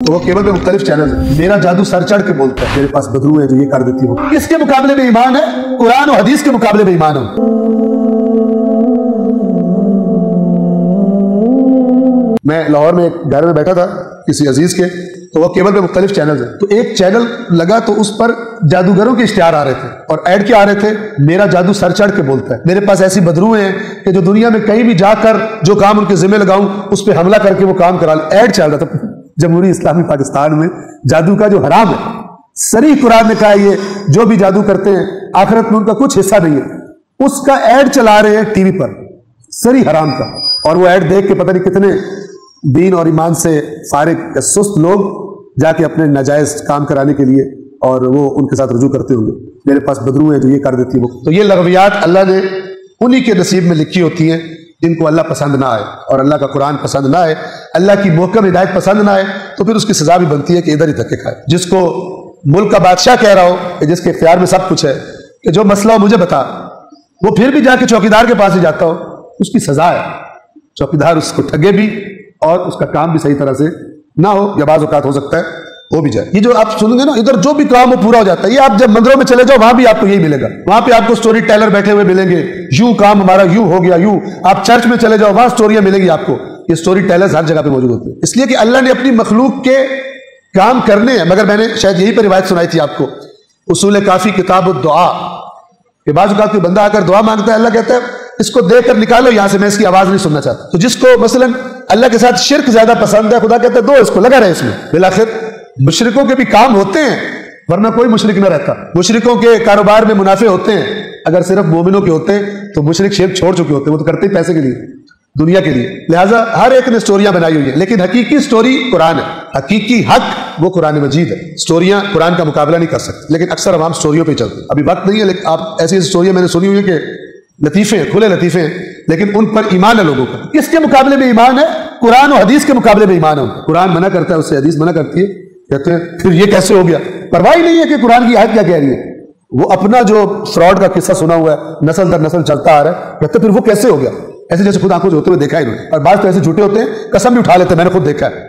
تو وہ کیبل پہ مختلف چینل ہیں. میرا جادو سر چڑھ کے بولتا ہے, میرے پاس بدرو ہے جو یہ کر دیتی ہے. وہ کس کے مقابلے میں ایمان ہے؟ قرآن و حدیث کے مقابلے میں ایمان ہے. میں لاہور میں ایک گھر میں بیٹھا تھا کسی عزیز کے, تو وہ کیبل پہ مختلف چینلز ہیں. تو ایک چینل لگا تو اس پر جادوگروں کے اشتہار آ رہے تھے, اور ایڈ کیا آ رہے تھے؟ میرا جادو سر چڑھ کے بولتا ہے, میرے پاس ایسی بدرویں ہیں کہ جو دنیا میں کہیں بھی جا کر جو کام ان کے ذمہ لگاؤں اس پہ حملہ کر کے وہ کام کرا لیں. ایڈ چل رہا تھا جمہوری اسلامی پاکستان میں جادو کا جو حرام ہے. صریح قرآن نے کہا یہ جو بھی جادو کرتے ہیں آخرت میں ان کا کچھ حصہ نہیں ہے. اس کا ایڈ چلا رہے ہیں ٹی وی پر, صریح حرام کا. اور وہ ایڈ دیکھ کے پتہ نہیں کتنے دین اور ایمان سے فارغ سست لوگ جا کے اپنے ناجائز کام کرانے کے لیے اور وہ ان کے ساتھ رجوع کرتے ہوں گے. میرے پاس بدرو ہیں جو یہ کر دیتی ہے وہ. تو یہ لغویات اللہ نے انہی کے نصیب میں لکھی ہوتی ہیں جن کو اللہ پسند نہ آئے, اور اللہ کا قرآن پسند نہ آئے, اللہ کی محکم ہدایت پسند نہ آئے, تو پھر اس کی سزا بھی بنتی ہے کہ ادھر ہی دھکے کھائے. جس کو ملک کا بادشاہ کہہ رہا ہو کہ جس کے اختیار میں سب کچھ ہے کہ جو مسئلہ ہو مجھے بتا, وہ پھر بھی جا کے چوکیدار کے پاس ہی جاتا ہو, اس کی سزا ہے. چوکیدار اس کو ٹھگے بھی اور اس کا کام بھی صحیح طرح سے نہ ہو, یا بعض اوقات ہو سکتا ہے وہ بھی جائے. یہ جو آپ سنیں گے نا, ادھر جو بھی کام وہ پورا ہو جاتا ہے. یہ آپ جب مندروں میں چلے جاؤ وہاں بھی آپ کو یہی ملے گا. وہاں پہ آپ کو سٹوری ٹیلر بیٹھے ہوئے ملیں گے, یوں کام ہمارا یوں ہو گیا یوں. آپ چرچ میں چلے جاؤ وہاں سٹوریاں ملیں گی آپ کو. یہ سٹوری ٹیلرز ہر جگہ پہ موجود ہوتے ہیں, اس لیے کہ اللہ نے اپنی مخلوق کے کام کرنے ہیں. مگر میں نے شاید یہی پہ روایت سنائی تھی آپ کو, اصول کافی کتاب الدعا, کہ بعض اوقات کوئی بندہ آ کر دعا مانگتا ہے, اللہ کہتا ہے اس کو دیکھ کر نکالو یہاں سے, میں اس کی آواز نہیں سننا چاہتا. تو جس کو مثلا اللہ کے ساتھ شرک زیادہ پسند ہے, خدا کہتا ہے دو اس کو, لگا رہے اس میں. بالآخر مشرکوں کے بھی کام ہوتے ہیں, ورنہ کوئی مشرک نہ رہتا. مشرکوں کے کاروبار میں منافع ہوتے ہیں, اگر صرف مومنوں کے ہوتے ہیں تو مشرک شرک چھوڑ چکے ہوتے ہیں, وہ تو کرتے ہی پیسے کے لیے, دنیا کے لیے. لہٰذا ہر ایک نے سٹوریاں بنائی ہوئی ہیں, لیکن حقیقی سٹوری قرآن ہے, حقیقی حق وہ قرآن مجید ہے. سٹوریاں قرآن کا مقابلہ نہیں کر سکتی, لیکن اکثر عوام سٹوریوں پہ چلتے ہیں. ابھی وقت نہیں ہے, لیکن آپ ایسی سٹوریاں میں نے سنی ہوئی ہے کہ لطیفے ہیں, کھلے لطیفے ہیں, لیکن ان پر ایمان ہے لوگوں کا. کس کے مقابلے میں ایمان ہے؟ قرآن و حدیث کے مقابلے میں ایمان ہے. قرآن منع کرتا ہے, اس سے حدیث منع کرتی ہے, کہتے ہیں پھر یہ کیسے ہو گیا. پرواہ نہیں ہے کہ قرآن کی آیت کیا کہہ رہی ہے. وہ اپنا جو فراڈ کا قصہ سنا ہوا ہے, نسل در نسل چلتا آ رہا ہے, کہتے ہیں پھر وہ کیسے ہو گیا. ایسے جیسے خود آنکھوں سے ہوتے ہوئے دیکھا ہے انہوں نے. اور بعض تو ایسے جھوٹے ہوتے ہیں, قسم بھی اٹھا لیتے ہیں میں نے خود دیکھا ہے.